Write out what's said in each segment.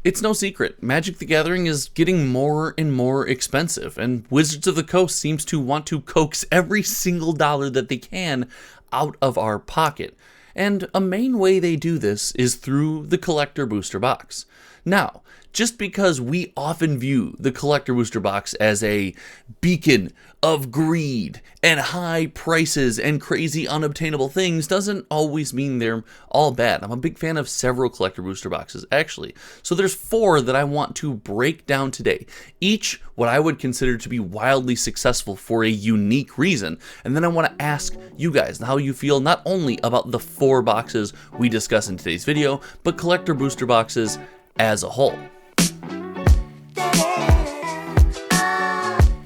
It's no secret, Magic the Gathering is getting more and more expensive, and Wizards of the Coast seems to want to coax every single dollar that they can out of our pocket. And a main way they do this is through the Collector Booster Box. Now, just because we often view the Collector Booster Box as a beacon of greed and high prices and crazy unobtainable things doesn't always mean they're all bad. I'm a big fan of several Collector Booster Boxes, actually. So there's 4 that I want to break down today, each what I would consider to be wildly successful for a unique reason. And then I want to ask you guys how you feel not only about the 4 boxes we discuss in today's video, but Collector Booster Boxes as a whole.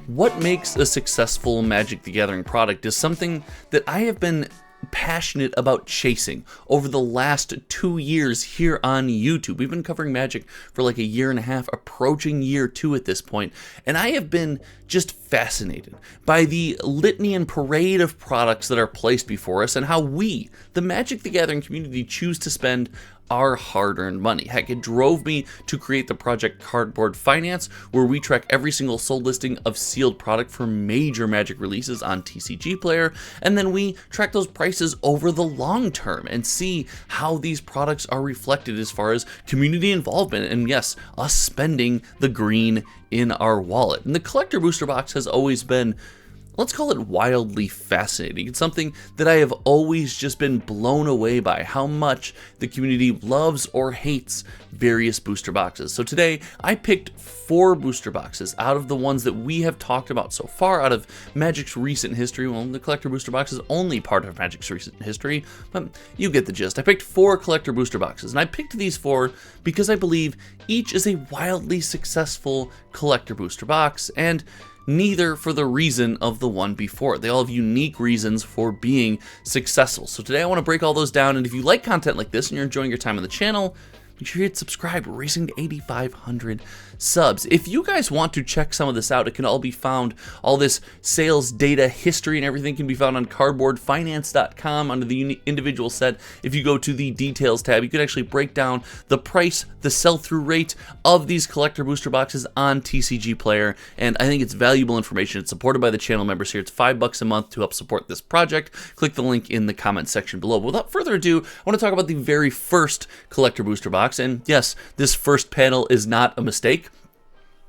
What makes a successful Magic the Gathering product is something that I have been passionate about chasing over the last 2 years here on YouTube. We've been covering Magic for like a year and a half, approaching year 2 at this point, and I have been just fascinated by the litany and parade of products that are placed before us and how we, the Magic the Gathering community, choose to spend our hard-earned money. Heck, it drove me to create the project Cardboard Finance, where we track every single sold listing of sealed product for major Magic releases on TCG Player, and then we track those prices over the long term and see how these products are reflected as far as community involvement and, yes, us spending the green in our wallet. And the Collector Booster Box has always been, let's call it, wildly fascinating. It's something that I have always just been blown away by, how much the community loves or hates various booster boxes. So today I picked 4 booster boxes out of the ones that we have talked about so far out of Magic's recent history. Well, the Collector Booster Box is only part of Magic's recent history, but you get the gist. I picked 4 Collector Booster Boxes, and I picked these 4 because I believe each is a wildly successful Collector Booster Box, and neither for the reason of the one before. They all have unique reasons for being successful. So today I want to break all those down, and if you like content like this and you're enjoying your time on the channel, make sure you hit subscribe. We're racing to 8,500 subs. If you guys want to check some of this out, it can all be found, all this sales data, history, and everything can be found on cardboardfinance.com under the individual set. If you go to the details tab, you can actually break down the price, the sell-through rate of these Collector Booster Boxes on TCG Player, and I think it's valuable information. It's supported by the channel members here. It's $5 a month to help support this project. Click the link in the comment section below. But without further ado, I want to talk about the very first Collector Booster Box, and yes, this first panel is not a mistake.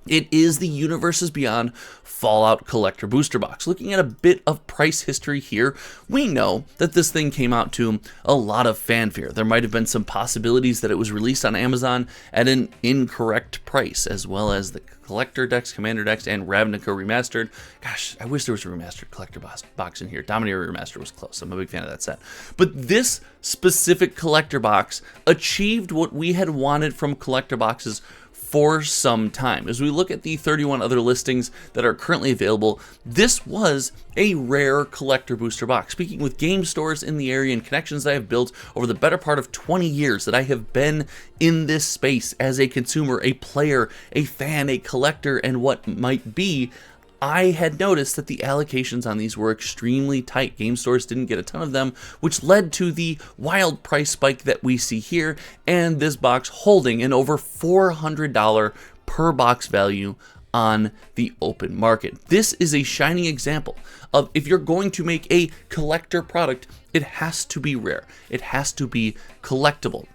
It is the Universes Beyond Fallout Collector Booster Box. Looking at a bit of price history here, we know that this thing came out to a lot of fanfare. There might have been some possibilities that it was released on Amazon at an incorrect price, as well as the Collector decks, Commander decks, and Ravnica Remastered. Gosh, I wish there was a remastered Collector box in here. Dominator Remastered was close. I'm a big fan of that set. But this specific Collector box achieved what we had wanted from Collector boxes for some time. As we look at the 31 other listings that are currently available, this was a rare Collector Booster Box. Speaking with game stores in the area and connections I have built over the better part of 20 years that I have been in this space as a consumer, a player, a fan, a collector, and what might be, I had noticed that the allocations on these were extremely tight. Game stores didn't get a ton of them, which led to the wild price spike that we see here, and this box holding an over $400 per box value on the open market. This is a shining example of, if you're going to make a collector product, it has to be rare. It has to be collectible.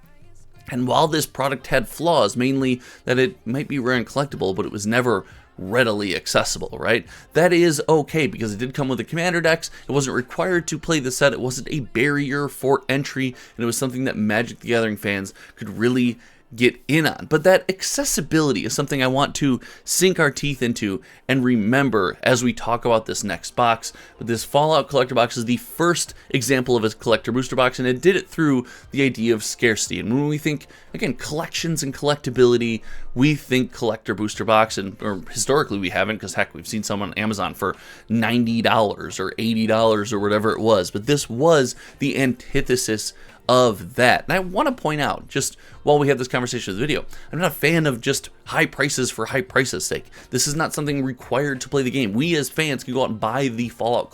And while this product had flaws, mainly that it might be rare and collectible, but it was never readily accessible, right? That is okay, because it did come with the Commander decks. It wasn't required to play the set. It wasn't a barrier for entry, and it was something that Magic the Gathering fans could really get in on. But that accessibility is something I want to sink our teeth into and remember as we talk about this next box. But this Fallout Collector Box is the first example of a Collector Booster Box, and it did it through the idea of scarcity. And when we think, again, collections and collectability, we think Collector Booster Box, and or historically we haven't, because heck, we've seen some on Amazon for $90 or $80 or whatever it was. But this was the antithesis of that. And I want to point out, just while we have this conversation with the video, I'm not a fan of just high prices for high prices sake. This is not something required to play the game. We as fans can go out and buy the Fallout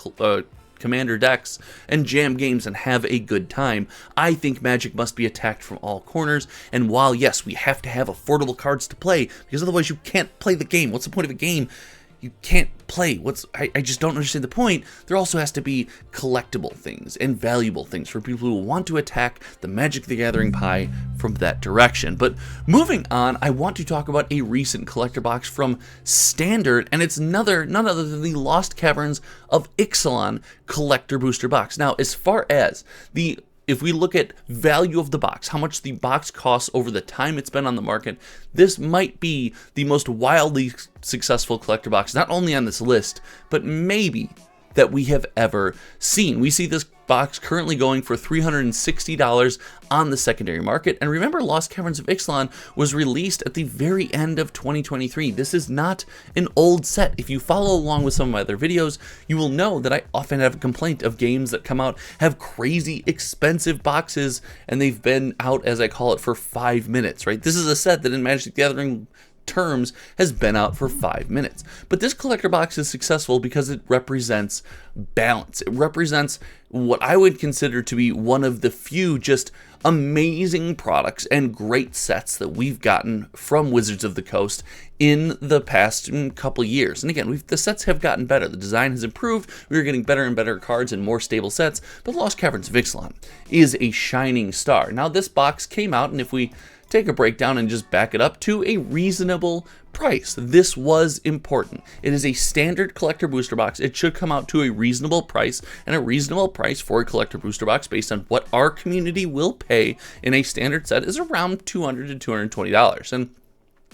Commander decks and jam games and have a good time. I think Magic must be attacked from all corners, and while yes, we have to have affordable cards to play, because otherwise you can't play the game. What's the point of a game you can't play? I just don't understand the point. There also has to be collectible things and valuable things for people who want to attack the Magic the Gathering pie from that direction. But moving on, I want to talk about a recent collector box from Standard, and it's none other than the Lost Caverns of Ixalan collector booster box. Now, as far as if we look at value of the box, how much the box costs over the time it's been on the market, this might be the most wildly successful collector box, not only on this list, but maybe that we have ever seen. We see this box currently going for $360 on the secondary market. And remember, Lost Caverns of Ixalan was released at the very end of 2023. This is not an old set. If you follow along with some of my other videos, you will know that I often have a complaint of games that come out, have crazy expensive boxes, and they've been out, as I call it, for 5 minutes, right? This is a set that in Magic the Gathering terms has been out for 5 minutes. But this collector box is successful because it represents balance. It represents what I would consider to be one of the few just amazing products and great sets that we've gotten from Wizards of the Coast in the past couple years. And again, the sets have gotten better. The design has improved. We're getting better and better cards and more stable sets. But Lost Caverns of Ixalan is a shining star. Now, this box came out, and if we take a breakdown and just back it up to a reasonable price. This was important. It is a standard collector booster box. It should come out to a reasonable price, and a reasonable price for a collector booster box based on what our community will pay in a standard set is around $200 to $220. And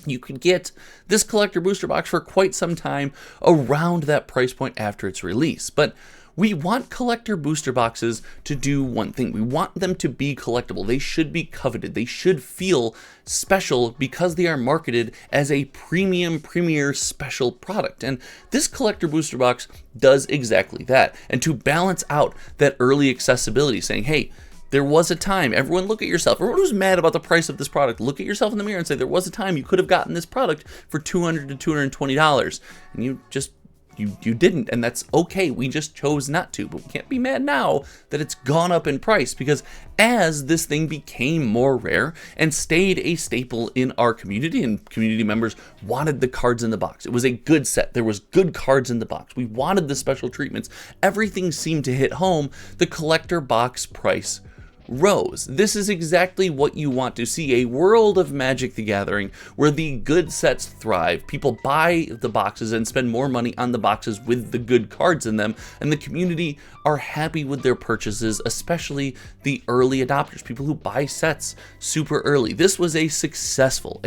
you could get this collector booster box for quite some time around that price point after its release. But we want collector booster boxes to do one thing. We want them to be collectible. They should be coveted. They should feel special because they are marketed as a premier special product. And this collector booster box does exactly that. And to balance out that early accessibility, saying, hey, there was a time, everyone look at yourself. Everyone who's mad about the price of this product, look at yourself in the mirror and say, there was a time you could have gotten this product for $200 to $220. And you just You didn't, and that's okay. We just chose not to, but we can't be mad now that it's gone up in price, because as this thing became more rare and stayed a staple in our community, and community members wanted the cards in the box, it was a good set. There was good cards in the box. We wanted the special treatments. Everything seemed to hit home. The collector box price rose. This is exactly what you want to see, a world of Magic the Gathering where the good sets thrive. People buy the boxes and spend more money on the boxes with the good cards in them, and the community are happy with their purchases, especially the early adopters, people who buy sets super early. This was a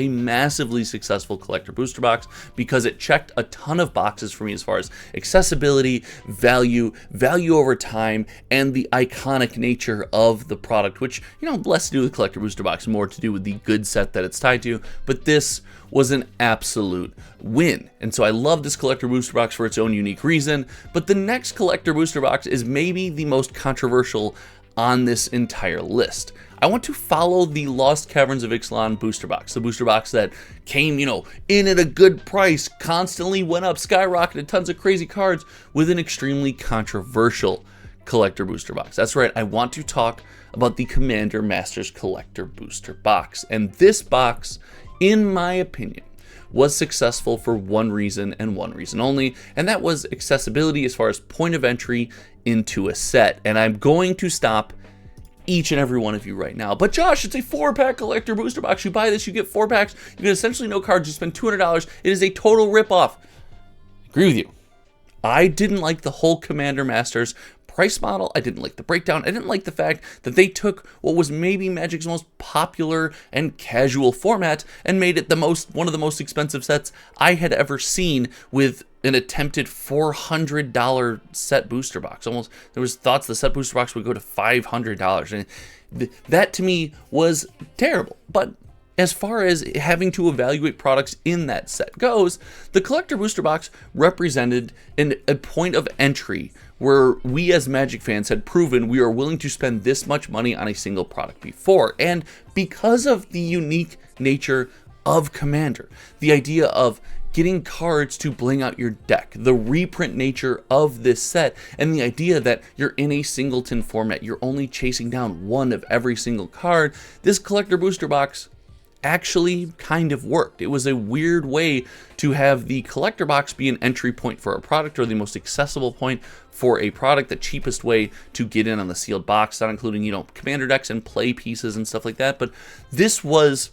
massively successful collector booster box because it checked a ton of boxes for me as far as accessibility, value over time, and the iconic nature of the product, which, less to do with collector booster box, more to do with the good set that it's tied to. But this was an absolute win. And so I love this collector booster box for its own unique reason. But the next collector booster box is maybe the most controversial on this entire list. I want to follow the Lost Caverns of Ixalan booster box, the booster box that came, in at a good price, constantly went up, skyrocketed, tons of crazy cards, with an extremely controversial collector booster box. That's right, I want to talk about the Commander Masters collector booster box. And this box, in my opinion, was successful for one reason and one reason only, and that was accessibility as far as point of entry into a set. And I'm going to stop each and every one of you right now. But Josh, it's a 4-pack collector booster box. You buy this, you get 4 packs, you get essentially no cards, you spend $200. It is a total ripoff. I agree with you. I didn't like the whole Commander Masters price model. I didn't like the breakdown. I didn't like the fact that they took what was maybe Magic's most popular and casual format and made it one of the most expensive sets I had ever seen, with an attempted $400 set booster box. Almost, there was thoughts the set booster box would go to $500, and that to me was terrible. But as far as having to evaluate products in that set goes, the collector booster box represented a point of entry where we as Magic fans had proven we are willing to spend this much money on a single product before. And because of the unique nature of Commander, the idea of getting cards to bling out your deck, the reprint nature of this set, and the idea that you're in a singleton format, you're only chasing down one of every single card. This collector booster box actually kind of worked. It was a weird way to have the collector box be an entry point for a product, or the most accessible point for a product, the cheapest way to get in on the sealed box, not including, you know, commander decks and play pieces and stuff like that. But this was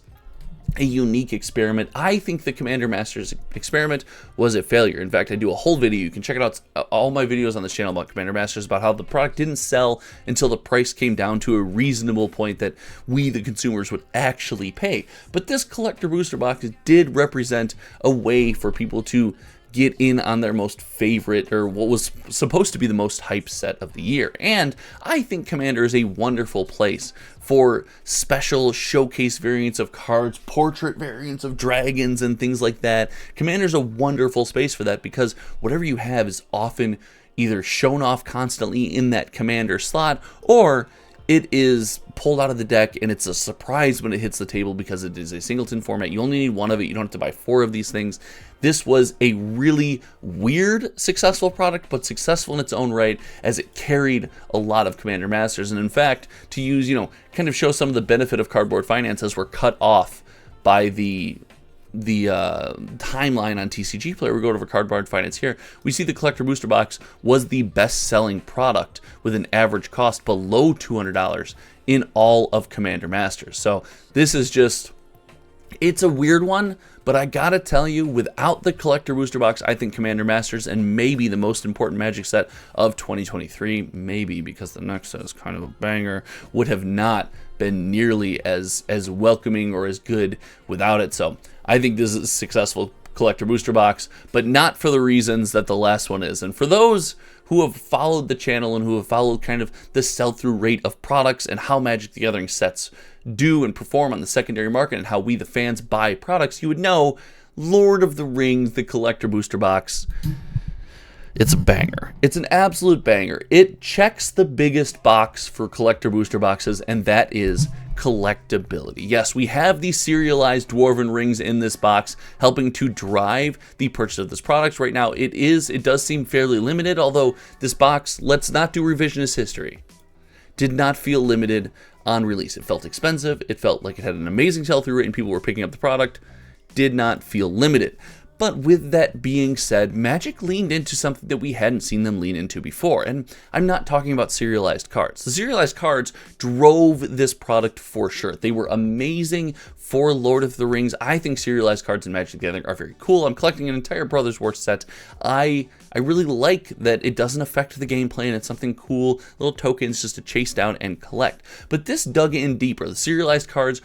a unique experiment. I think the Commander Masters experiment was a failure. In fact, I do a whole video. You can check it out. All my videos on this channel about Commander Masters, about how the product didn't sell until the price came down to a reasonable point that we, the consumers, would actually pay. But this collector booster box did represent a way for people to get in on their most favorite, or what was supposed to be the most hyped set of the year. And I think Commander is a wonderful place for special showcase variants of cards, portrait variants of dragons and things like that. Commander's a wonderful space for that, because whatever you have is often either shown off constantly in that Commander slot, or it is pulled out of the deck and it's a surprise when it hits the table, because it is a singleton format. You only need one of it. You don't have to buy 4 of these things. This was a really weird successful product, but successful in its own right, as it carried a lot of Commander Masters. And in fact, to use, you know, kind of show some of the benefit of cardboard finances, were cut off by the timeline on TCG Player. We go over cardboard finance here. We see the collector booster box was the best-selling product with an average cost below $200 in all of Commander Masters. So this is just, it's a weird one, but I gotta tell you, without the collector booster box, I think Commander Masters, and maybe the most important Magic set of 2023, maybe because the next set is kind of a banger, would have not been nearly as welcoming or as good without it. So I think this is a successful collector booster box, but not for the reasons that the last one is. And for those who have followed the channel and who have followed kind of the sell-through rate of products and how Magic the Gathering sets do and perform on the secondary market, and how we, the fans, buy products, you would know Lord of the Rings, the collector booster box, it's a banger. It's an absolute banger. It checks the biggest box for collector booster boxes, and that is collectability. Yes, we have these serialized dwarven rings in this box, helping to drive the purchase of this product. Right now, it does seem fairly limited, although this box, let's not do revisionist history, did not feel limited on release. It felt expensive. It felt like it had an amazing sell-through rate and people were picking up the product. Did not feel limited. But with that being said, Magic leaned into something that we hadn't seen them lean into before. And I'm not talking about serialized cards. The serialized cards drove this product for sure. They were amazing for Lord of the Rings. I think serialized cards in Magic the Gathering are very cool. I'm collecting an entire Brothers War set. I really like that it doesn't affect the gameplay and it's something cool, little tokens just to chase down and collect. But this dug in deeper. The serialized cards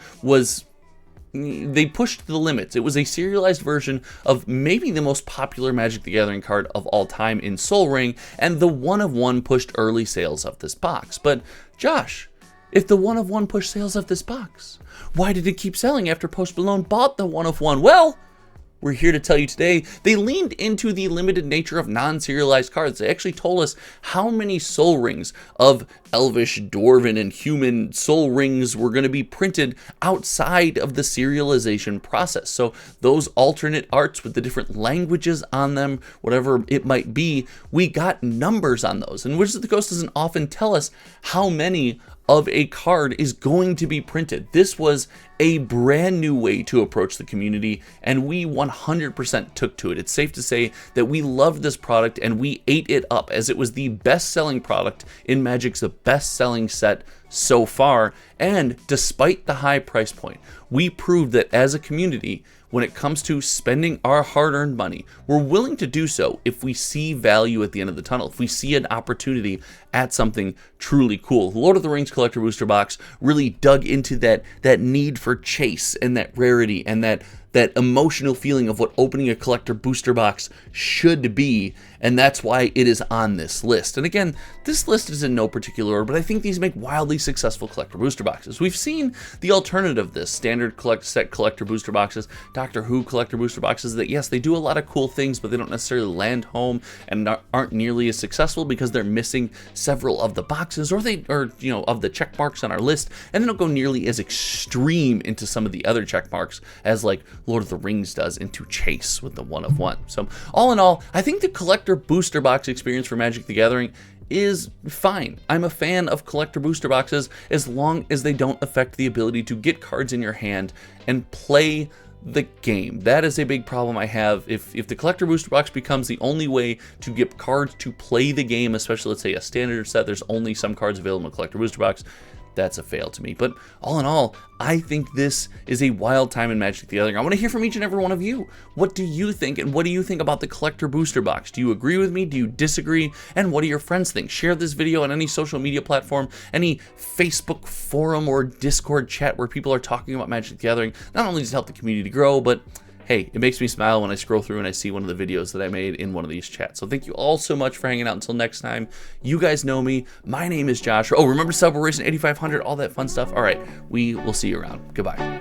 they pushed the limits. It was a serialized version of maybe the most popular Magic the Gathering card of all time in Sol Ring, and the one-of-one pushed early sales of this box. But Josh, if the one-of-one pushed sales of this box, why did it keep selling after Post Malone bought the one-of-one? Well, we're here to tell you today, they leaned into the limited nature of non-serialized cards. They actually told us how many Sol Rings of Elvish, Dwarven, and Human Sol Rings were going to be printed outside of the serialization process. So those alternate arts with the different languages on them, whatever it might be, we got numbers on those. And Wizards of the Coast doesn't often tell us how many of a card is going to be printed. This was a brand new way to approach the community, and we 100% took to it. It's safe to say that we loved this product and we ate it up, as it was the best-selling product in Magic's best-selling set so far. And despite the high price point, we proved that as a community, when it comes to spending our hard-earned money, we're willing to do so if we see value at the end of the tunnel, if we see an opportunity at something truly cool. The Lord of the Rings Collector Booster Box really dug into that need for chase and that rarity and that emotional feeling of what opening a collector booster box should be, and that's why it is on this list. And again, this list is in no particular order, but I think these make wildly successful collector booster boxes. We've seen the alternative of this, standard set collector booster boxes, Doctor Who collector booster boxes, that yes, they do a lot of cool things, but they don't necessarily land home and aren't nearly as successful because they're missing several of the boxes, or of the check marks on our list, and they don't go nearly as extreme into some of the other check marks as like Lord of the Rings does into chase with the 1 of 1. So all in all, I think the collector booster box experience for Magic the Gathering is fine. I'm a fan of collector booster boxes as long as they don't affect the ability to get cards in your hand and play the game. That is a big problem I have. If the collector booster box becomes the only way to get cards to play the game, especially let's say a standard set, there's only some cards available in a collector booster box, that's a fail to me. But all in all, I think this is a wild time in Magic the Gathering. I want to hear from each and every one of you. What do you think, and what do you think about the collector booster box? Do you agree with me? Do you disagree? And what do your friends think? Share this video on any social media platform, any Facebook forum or Discord chat where people are talking about Magic the Gathering. Not only does it help the community grow, but hey, it makes me smile when I scroll through and I see one of the videos that I made in one of these chats. So thank you all so much for hanging out. Until next time, you guys know me. My name is Josh. Oh, remember to sub, we're racing 8,500, all that fun stuff. All right, we will see you around. Goodbye.